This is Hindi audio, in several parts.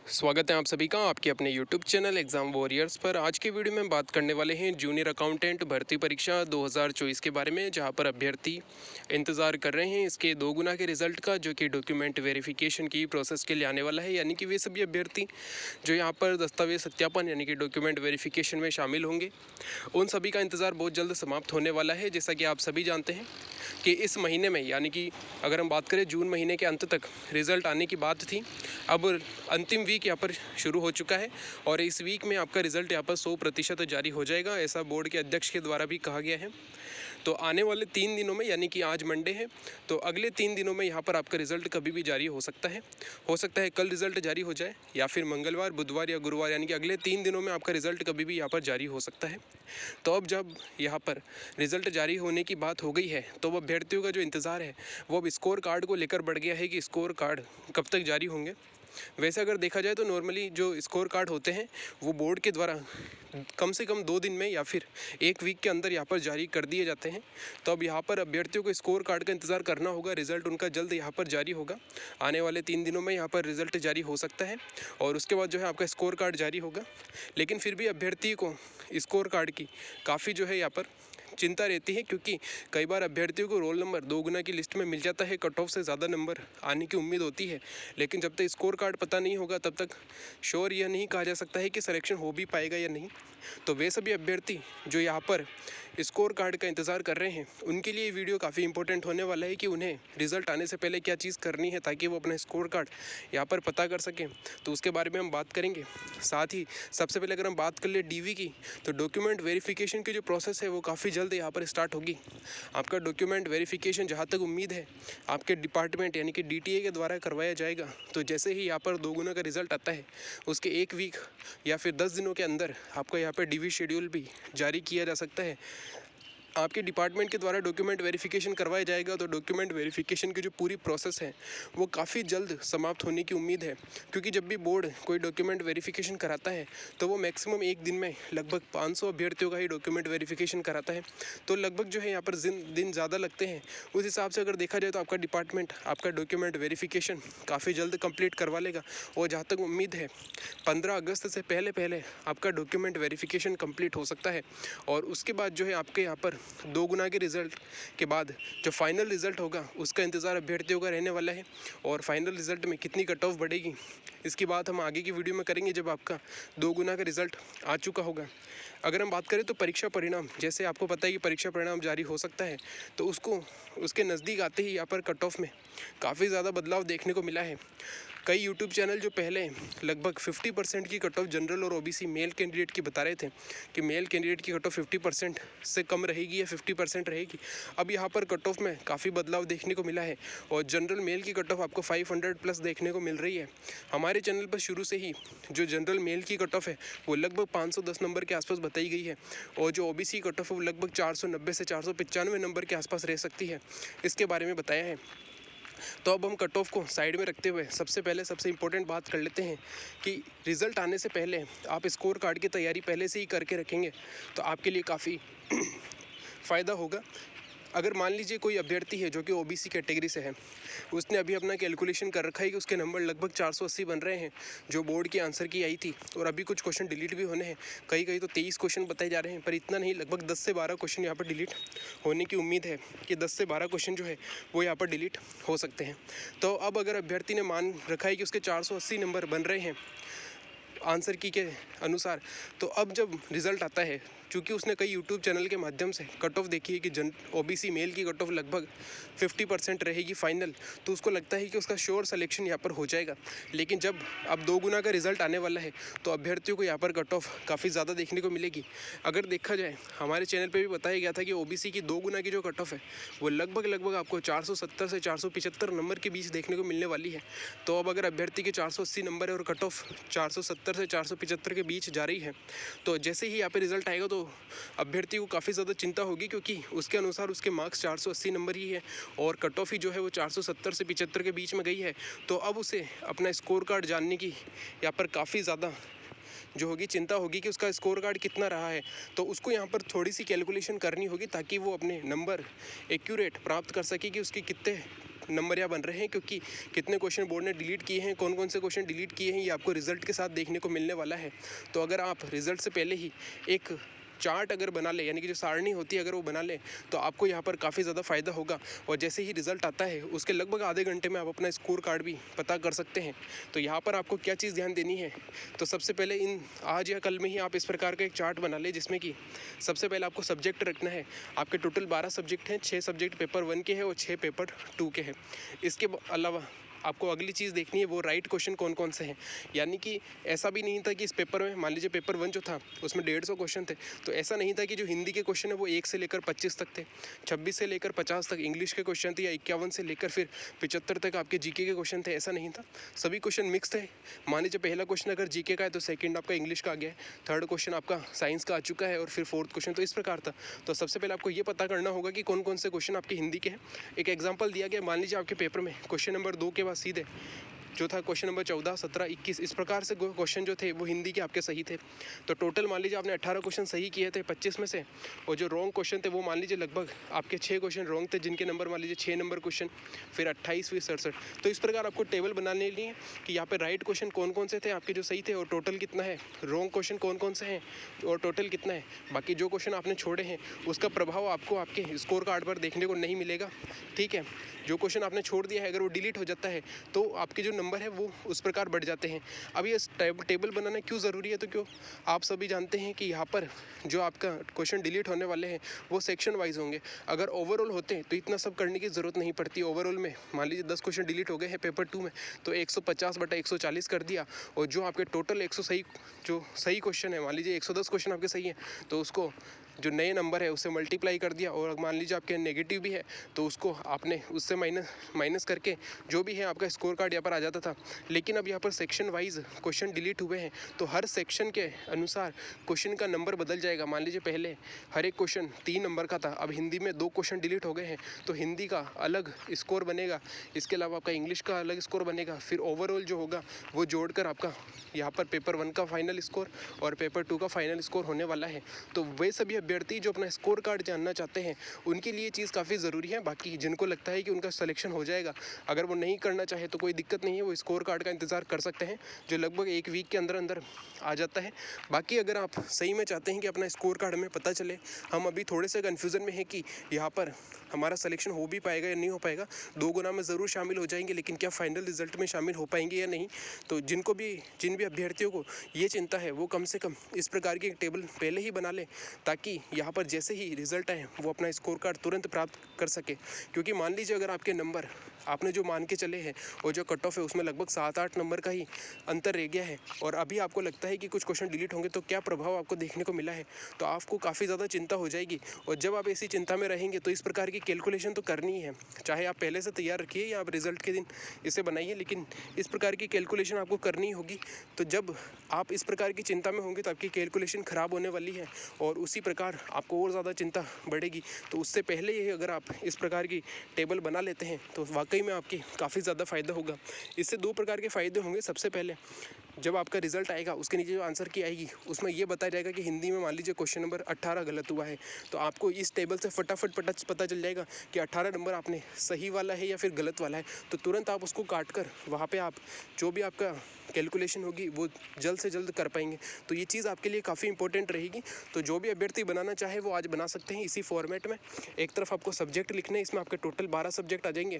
स्वागत है आप सभी का आपके अपने YouTube चैनल एग्ज़ाम वॉरियर्स पर। आज के वीडियो में बात करने वाले हैं जूनियर अकाउंटेंट भर्ती परीक्षा 2024 के बारे में, जहां पर अभ्यर्थी इंतज़ार कर रहे हैं इसके 2 गुना के रिज़ल्ट का, जो कि डॉक्यूमेंट वेरिफिकेशन की प्रोसेस के लिए आने वाला है। यानी कि वे सभी अभ्यर्थी जो यहाँ पर दस्तावेज सत्यापन यानी कि डॉक्यूमेंट वेरिफिकेशन में शामिल होंगे, उन सभी का इंतज़ार बहुत जल्द समाप्त होने वाला है। जैसा कि आप सभी जानते हैं कि इस महीने में, यानी कि अगर हम बात करें जून महीने के अंत तक रिज़ल्ट आने की बात थी, अब अंतिम वीक यहाँ पर शुरू हो चुका है और इस वीक में आपका रिज़ल्ट यहाँ पर 100% जारी हो जाएगा, ऐसा बोर्ड के अध्यक्ष के द्वारा भी कहा गया है। तो आने वाले 3 दिनों में, यानी कि आज मंडे है, तो अगले 3 दिनों में यहाँ पर आपका रिज़ल्ट कभी भी जारी हो सकता है। कल रिज़ल्ट जारी हो जाए या फिर मंगलवार, बुधवार या गुरुवार, यानी कि अगले 3 दिनों में आपका रिज़ल्ट कभी भी यहाँ पर जारी हो सकता है। तो अब जब यहाँ पर रिज़ल्ट जारी होने की बात हो गई है, तो अब अभ्यर्थियों का जो इंतज़ार है वो अब स्कोर कार्ड को लेकर बढ़ गया है कि स्कोर कार्ड कब तक जारी होंगे। वैसे अगर देखा जाए तो नॉर्मली जो स्कोर कार्ड होते हैं वो बोर्ड के द्वारा कम से कम 2 दिन में या फिर 1 वीक के अंदर यहाँ पर जारी कर दिए जाते हैं। तो अब यहाँ पर अभ्यर्थियों को स्कोर कार्ड का इंतज़ार करना होगा। रिज़ल्ट उनका जल्द यहाँ पर जारी होगा। आने वाले 3 दिनों में यहाँ पर रिज़ल्ट जारी हो सकता है और उसके बाद जो है आपका स्कोर कार्ड जारी होगा। लेकिन फिर भी अभ्यर्थी को स्कोर कार्ड की काफ़ी जो है यहाँ पर चिंता रहती है, क्योंकि कई बार अभ्यर्थियों को रोल नंबर 2 गुना की लिस्ट में मिल जाता है, कट ऑफ से ज़्यादा नंबर आने की उम्मीद होती है। लेकिन जब तक स्कोर कार्ड पता नहीं होगा तब तक श्योर यह नहीं कहा जा सकता है कि सिलेक्शन हो भी पाएगा या नहीं। तो वे सभी अभ्यर्थी जो यहाँ पर स्कोर कार्ड का इंतज़ार कर रहे हैं, उनके लिए वीडियो काफ़ी इंपॉर्टेंट होने वाला है कि उन्हें रिज़ल्ट आने से पहले क्या चीज़ करनी है ताकि वो अपना स्कोर कार्ड यहाँ पर पता कर सकें। तो उसके बारे में हम बात करेंगे। साथ ही सबसे पहले अगर हम बात कर ले डीवी की, तो डॉक्यूमेंट वेरिफिकेशन की जो प्रोसेस है वो काफ़ी जल्द यहाँ पर स्टार्ट होगी। आपका डॉक्यूमेंट वेरिफिकेशन जहाँ तक उम्मीद है आपके डिपार्टमेंट यानी कि DTA के द्वारा करवाया जाएगा। तो जैसे ही यहाँ पर 2 गुना का रिज़ल्ट आता है, उसके 1 वीक या फिर 10 दिनों के अंदर आपका यहाँ पर DV शेड्यूल भी जारी किया जा सकता है। आपके डिपार्टमेंट के द्वारा डॉक्यूमेंट वेरिफिकेशन करवाया जाएगा। तो डॉक्यूमेंट वेरिफिकेशन की जो पूरी प्रोसेस है वो काफ़ी जल्द समाप्त होने की उम्मीद है, क्योंकि जब भी बोर्ड कोई डॉक्यूमेंट वेरिफिकेशन कराता है तो वो मैक्सिमम 1 दिन में लगभग 500 अभ्यर्थियों का ही डॉक्यूमेंट वेरिफिकेशन कराता है। तो लगभग जो है यहाँ पर दिन ज़्यादा लगते हैं। उस हिसाब से अगर देखा जाए तो आपका डिपार्टमेंट आपका डॉक्यूमेंट वेरिफिकेशन काफ़ी जल्द कंप्लीट करवा लेगा। और जहाँ तक उम्मीद है 15 अगस्त से पहले पहले आपका डॉक्यूमेंट वेरिफिकेशन कंप्लीट हो सकता है। और उसके बाद जो है आपके यहाँ पर 2 गुना के रिज़ल्ट के बाद जो फाइनल रिज़ल्ट होगा उसका इंतज़ार अभ्यर्थियों का रहने वाला है। और फाइनल रिज़ल्ट में कितनी कट ऑफ बढ़ेगी इसकी बात हम आगे की वीडियो में करेंगे, जब आपका 2 गुना का रिज़ल्ट आ चुका होगा। अगर हम बात करें तो परीक्षा परिणाम, जैसे आपको पता है कि परीक्षा परिणाम जारी हो सकता है, तो उसके नज़दीक आते ही यहाँ पर कट ऑफ में काफ़ी ज़्यादा बदलाव देखने को मिला है। कई यूट्यूब चैनल जो पहले लगभग 50% की कट ऑफ जनरल और OBC मेल कैंडिडेट की बता रहे थे कि मेल कैंडिडेट की कट ऑफ 50% से कम रहेगी या 50% रहेगी, अब यहाँ पर कट ऑफ में काफ़ी बदलाव देखने को मिला है और जनरल मेल की कट ऑफ आपको 500 प्लस देखने को मिल रही है। हमारे चैनल पर शुरू से ही जो जनरल मेल की कट ऑफ है वो लगभग 510 नंबर के आसपास बताई गई है और जो OBC कट ऑफ है वो लगभग 490 से 495 नंबर के आसपास रह सकती है, इसके बारे में बताया है। तो अब हम कट ऑफ को साइड में रखते हुए सबसे इम्पोर्टेंट बात कर लेते हैं कि रिज़ल्ट आने से पहले आप स्कोर कार्ड की तैयारी पहले से ही करके रखेंगे तो आपके लिए काफ़ी फ़ायदा होगा। अगर मान लीजिए कोई अभ्यर्थी है जो कि OBC कैटेगरी से है, उसने अभी अपना कैलकुलेशन कर रखा है कि उसके नंबर लगभग 480 बन रहे हैं जो बोर्ड की आंसर की आई थी, और अभी कुछ क्वेश्चन डिलीट भी होने हैं। कहीं तो 23 क्वेश्चन बताए जा रहे हैं, पर इतना नहीं, लगभग 10 से 12 क्वेश्चन यहाँ पर डिलीट होने की उम्मीद है कि 10 से 12 क्वेश्चन जो है वो यहाँ पर डिलीट हो सकते हैं। तो अब अगर अभ्यर्थी ने मान रखा है कि उसके 480 नंबर बन रहे हैं आंसर की के अनुसार, तो अब जब रिज़ल्ट आता है, चूँकि उसने कई यूट्यूब चैनल के माध्यम से कट ऑफ देखी है कि OBC मेल की कट ऑफ लगभग 50% रहेगी फाइनल, तो उसको लगता है कि उसका श्योर सिलेक्शन यहाँ पर हो जाएगा। लेकिन जब अब 2 गुना का रिज़ल्ट आने वाला है तो अभ्यर्थियों को यहाँ पर कट ऑफ काफ़ी ज़्यादा देखने को मिलेगी। अगर देखा जाए हमारे चैनल पर भी बताया गया था कि OBC की 2 गुना की जो कट ऑफ है वो लगभग आपको 470 से 475 नंबर के बीच देखने को मिलने वाली है। तो अब अगर अभ्यर्थी के 480 नंबर है और कट ऑफ 470 से 475 के बीच जा रही है, तो जैसे ही यहाँ पे रिज़ल्ट आएगा तो अभ्यर्थी को काफ़ी ज़्यादा चिंता होगी, क्योंकि उसके अनुसार उसके मार्क्स 480 नंबर ही है और कट ऑफ ही जो है वो 470 से 75 के बीच में गई है। तो अब उसे अपना स्कोर कार्ड जानने की यहाँ पर काफ़ी ज़्यादा जो होगी चिंता होगी कि उसका स्कोर कार्ड कितना रहा है। तो उसको यहाँ पर थोड़ी सी कैलकुलेशन करनी होगी ताकि वो अपने नंबर एक्यूरेट प्राप्त कर सके कि उसके कितने नंबर यहाँ बन रहे हैं, क्योंकि कितने क्वेश्चन बोर्ड ने डिलीट किए हैं, कौन कौन से क्वेश्चन डिलीट किए हैं, ये आपको रिजल्ट के साथ देखने को मिलने वाला है। तो अगर आप रिजल्ट से पहले ही एक चार्ट अगर बना ले, यानी कि जो सारणी होती है अगर वो बना ले, तो आपको यहाँ पर काफ़ी ज़्यादा फ़ायदा होगा। और जैसे ही रिज़ल्ट आता है उसके लगभग आधे घंटे में आप अपना स्कोर कार्ड भी पता कर सकते हैं। तो यहाँ पर आपको क्या चीज़ ध्यान देनी है, तो सबसे पहले इन आज या कल में ही आप इस प्रकार का एक चार्ट बना ले, जिसमें कि सबसे पहले आपको सब्जेक्ट रखना है। आपके टोटल 12 सब्जेक्ट हैं, 6 सब्जेक्ट पेपर 1 के हैं और 6 पेपर 2 के हैं। इसके अलावा आपको अगली चीज़ देखनी है वो राइट क्वेश्चन कौन कौन से हैं। यानी कि ऐसा भी नहीं था कि इस पेपर में, मान लीजिए पेपर 1 जो था उसमें 150 क्वेश्चन थे, तो ऐसा नहीं था कि जो हिंदी के क्वेश्चन है वो 1 से लेकर 25 तक थे, 26 से लेकर 50 तक इंग्लिश के क्वेश्चन थे, या 51 से लेकर फिर 75 तक आपके जीके के क्वेश्चन थे। ऐसा नहीं था, सभी क्वेश्चन मिक्स थे। मान लीजिए पहला क्वेश्चन अगर जीके का है तो सेकेंड आपका इंग्लिश का आ गया है, थर्ड क्वेश्चन आपका साइंस का आ चुका है, और फिर फोर्थ क्वेश्चन, तो इस प्रकार था। तो सबसे पहले आपको ये पता करना होगा कि कौन कौन से क्वेश्चन आपके हिंदी के हैं। एक एग्जाम्पल दिया गया, मान लीजिए आपके पेपर में क्वेश्चन नंबर 2 के बाद सीधे जो था क्वेश्चन नंबर 14, 17, 21, इस प्रकार से क्वेश्चन जो थे वो हिंदी के आपके सही थे। तो टोटल मान लीजिए आपने 18 क्वेश्चन सही किए थे 25 में से, और जो रॉन्ग क्वेश्चन थे वो मान लीजिए लगभग आपके 6 क्वेश्चन रॉन्ग थे, जिनके नंबर मान लीजिए 6 नंबर क्वेश्चन, फिर 28, फिर 67। तो इस प्रकार आपको टेबल बनाने लिए कि यहाँ पे राइट क्वेश्चन कौन कौन से थे आपके जो सही थे और टोटल कितना है, रॉन्ग क्वेश्चन कौन कौन से हैं और टोटल कितना है। बाकी जो क्वेश्चन आपने छोड़े हैं उसका प्रभाव आपको आपके स्कोर कार्ड पर देखने को नहीं मिलेगा, ठीक है। जो क्वेश्चन आपने छोड़ दिया है अगर वो डिलीट हो जाता है तो आपके जो नंबर है वो उस प्रकार बढ़ जाते हैं। अब ये टेबल बनाना क्यों ज़रूरी है, तो क्यों आप सभी जानते हैं कि यहाँ पर जो आपका क्वेश्चन डिलीट होने वाले हैं वो सेक्शन वाइज होंगे। अगर ओवरऑल होते हैं तो इतना सब करने की ज़रूरत नहीं पड़ती। ओवरऑल में मान लीजिए 10 क्वेश्चन डिलीट हो गए हैं पेपर 2 में, तो 150/140 कर दिया, और जो आपके टोटल 100 सही क्वेश्चन है, मान लीजिए 110 क्वेश्चन आपके सही हैं, तो उसको जो नए नंबर है उससे मल्टीप्लाई कर दिया, और मान लीजिए आपके नेगेटिव भी है तो उसको आपने उससे माइनस करके जो भी है आपका स्कोर कार्ड यहाँ पर आ जाता था। लेकिन अब यहाँ पर सेक्शन वाइज क्वेश्चन डिलीट हुए हैं, तो हर सेक्शन के अनुसार क्वेश्चन का नंबर बदल जाएगा। मान लीजिए पहले हर एक क्वेश्चन 3 नंबर का था, अब हिंदी में 2 क्वेश्चन डिलीट हो गए हैं तो हिंदी का अलग स्कोर बनेगा, इसके अलावा आपका इंग्लिश का अलग स्कोर बनेगा, फिर ओवरऑल जो होगा वो जोड़कर आपका यहाँ पर पेपर 1 का फाइनल स्कोर और पेपर 2 का फाइनल स्कोर होने वाला है। तो वे सभी अभ्यर्थी जो अपना स्कोर कार्ड जानना चाहते हैं उनके लिए चीज़ काफ़ी ज़रूरी है। बाकी जिनको लगता है कि उनका सिलेक्शन हो जाएगा, अगर वो नहीं करना चाहे तो कोई दिक्कत नहीं है, वो स्कोर कार्ड का इंतज़ार कर सकते हैं जो लगभग 1 वीक के अंदर अंदर आ जाता है। बाकी अगर आप सही में चाहते हैं कि अपना स्कोर कार्ड हमें पता चले, हम अभी थोड़े से कन्फ्यूज़न में हैं कि यहाँ पर हमारा सिलेक्शन हो भी पाएगा या नहीं हो पाएगा, 2 गुना में ज़रूर शामिल हो जाएंगे, लेकिन क्या फाइनल रिजल्ट में शामिल हो पाएंगे या नहीं। तो जिन भी अभ्यर्थियों को ये चिंता है वो कम से कम इस प्रकार की एक टेबल पहले ही बना लें, ताकि यहाँ पर जैसे ही रिजल्ट आए वो अपना स्कोर कार्ड तुरंत प्राप्त कर सके। क्योंकि मान लीजिए अगर आपके नंबर आपने जो मान के चले हैं और जो कट ऑफ है उसमें लगभग 7-8 नंबर का ही अंतर रह गया है, और अभी आपको लगता है कि कुछ क्वेश्चन डिलीट होंगे तो क्या प्रभाव आपको देखने को मिला है, तो आपको काफ़ी ज़्यादा चिंता हो जाएगी। और जब आप ऐसी चिंता में रहेंगे तो इस प्रकार की कैलकुलेशन तो करनी ही है, चाहे आप पहले से तैयार रखिए या आप रिजल्ट के दिन इसे बनाइए, लेकिन इस प्रकार की कैलकुलेशन आपको करनी होगी। तो जब आप इस प्रकार की चिंता में होंगे तो आपकी कैलकुलेशन ख़राब होने वाली है और उसी प्रकार आपको और ज़्यादा चिंता बढ़ेगी। तो उससे पहले ही अगर आप इस प्रकार की टेबल बना लेते हैं तो वाकई में आपकी काफ़ी ज़्यादा फ़ायदा होगा। इससे 2 प्रकार के फ़ायदे होंगे। सबसे पहले जब आपका रिजल्ट आएगा उसके नीचे जो आंसर की आएगी उसमें ये बताया जाएगा कि हिंदी में मान लीजिए क्वेश्चन नंबर 18 गलत हुआ है, तो आपको इस टेबल से फटाफट पता चल जाएगा कि 18 नंबर आपने सही वाला है या फिर गलत वाला है। तो तुरंत आप उसको काट कर वहाँ पे आप जो भी आपका कैलकुलेशन होगी वो जल्द से जल्द कर पाएंगे। तो ये चीज़ आपके लिए काफ़ी इंपॉर्टेंट रहेगी। तो जो भी अभ्यर्थी बनाना चाहे वो आज बना सकते हैं इसी फॉर्मेट में। एक तरफ आपको सब्जेक्ट लिखने हैं, इसमें आपके टोटल 12 सब्जेक्ट आ जाएंगे,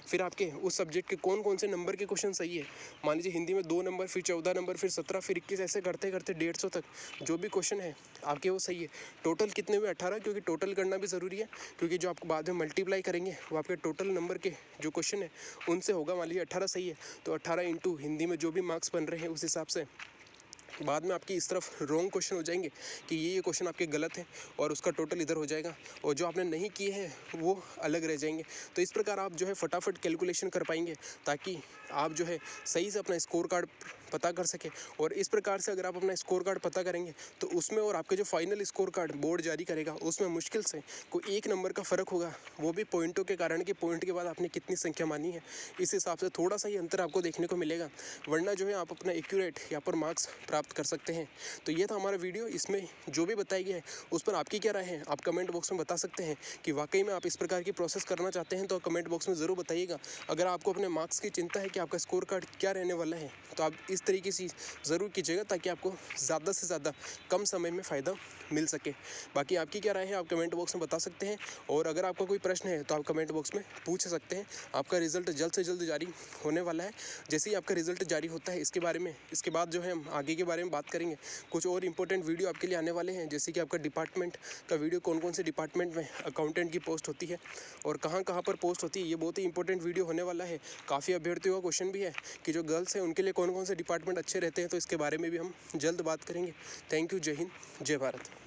फिर आपके उस सब्जेक्ट के कौन कौन से नंबर के क्वेश्चन सही है। मान लीजिए हिंदी में 2 नंबर, फिर 14 नंबर, फिर 17, फिर 21, ऐसे करते करते 150 तक जो भी क्वेश्चन है आपके वो सही है। टोटल कितने हुए? 18, क्योंकि टोटल करना भी ज़रूरी है, क्योंकि जो आपको बाद में मल्टीप्लाई करेंगे वो आपके टोटल नंबर के जो क्वेश्चन है उनसे होगा। मान लीजिए 18 सही है तो 18 इंटू हिंदी में जो भी मार्क्स बन रहे हैं उस हिसाब से बाद में आपकी इस तरफ रॉन्ग क्वेश्चन हो जाएंगे कि ये क्वेश्चन आपके गलत हैं और उसका टोटल इधर हो जाएगा, और जो आपने नहीं किए हैं वो अलग रह जाएंगे। तो इस प्रकार आप जो है फटाफट कैलकुलेशन कर पाएंगे, ताकि आप जो है सही से अपना स्कोर कार्ड पता कर सकें। और इस प्रकार से अगर आप अपना स्कोर कार्ड पता करेंगे तो उसमें और आपके जो फाइनल स्कोर कार्ड बोर्ड जारी करेगा उसमें मुश्किल से कोई 1 नंबर का फ़र्क होगा, वो भी पॉइंटों के कारण कि पॉइंट के बाद आपने कितनी संख्या मानी है, इस हिसाब से थोड़ा सा ही अंतर आपको देखने को मिलेगा। वरना जो है आप अपना एक्यूरेट यहाँ पर मार्क्स प्राप्त प्राप्त कर सकते हैं। तो ये था हमारा वीडियो, इसमें जो भी बताया गया है उस पर आपकी क्या राय है आप कमेंट बॉक्स में बता सकते हैं कि वाकई में आप इस प्रकार की प्रोसेस करना चाहते हैं तो कमेंट बॉक्स में ज़रूर बताइएगा। अगर आपको अपने मार्क्स की चिंता है कि आपका स्कोर कार्ड क्या रहने वाला है तो आप इस तरीके से ज़रूर कीजिएगा ताकि आपको ज़्यादा से ज़्यादा कम समय में फ़ायदा मिल सके। बाकी आपकी क्या राय है आप कमेंट बॉक्स में बता सकते हैं, और अगर आपका कोई प्रश्न है तो आप कमेंट बॉक्स में पूछ सकते हैं। आपका रिज़ल्ट जल्द से जल्द जारी होने वाला है। जैसे ही आपका रिज़ल्ट जारी होता है इसके बाद जो है हम आगे के बारे में बात करेंगे। कुछ और इंपॉर्टेंट वीडियो आपके लिए आने वाले हैं, जैसे कि आपका डिपार्टमेंट का वीडियो, कौन कौन से डिपार्टमेंट में अकाउंटेंट की पोस्ट होती है और कहाँ कहाँ पर पोस्ट होती है, ये बहुत ही इंपॉर्टेंट वीडियो होने वाला है। काफ़ी अभ्यर्थियों का क्वेश्चन भी है कि जो गर्ल्स हैं उनके लिए कौन कौन से डिपार्टमेंट अच्छे रहते हैं, तो इसके बारे में भी हम जल्द बात करेंगे। Thank you. जय हिंद, जय भारत।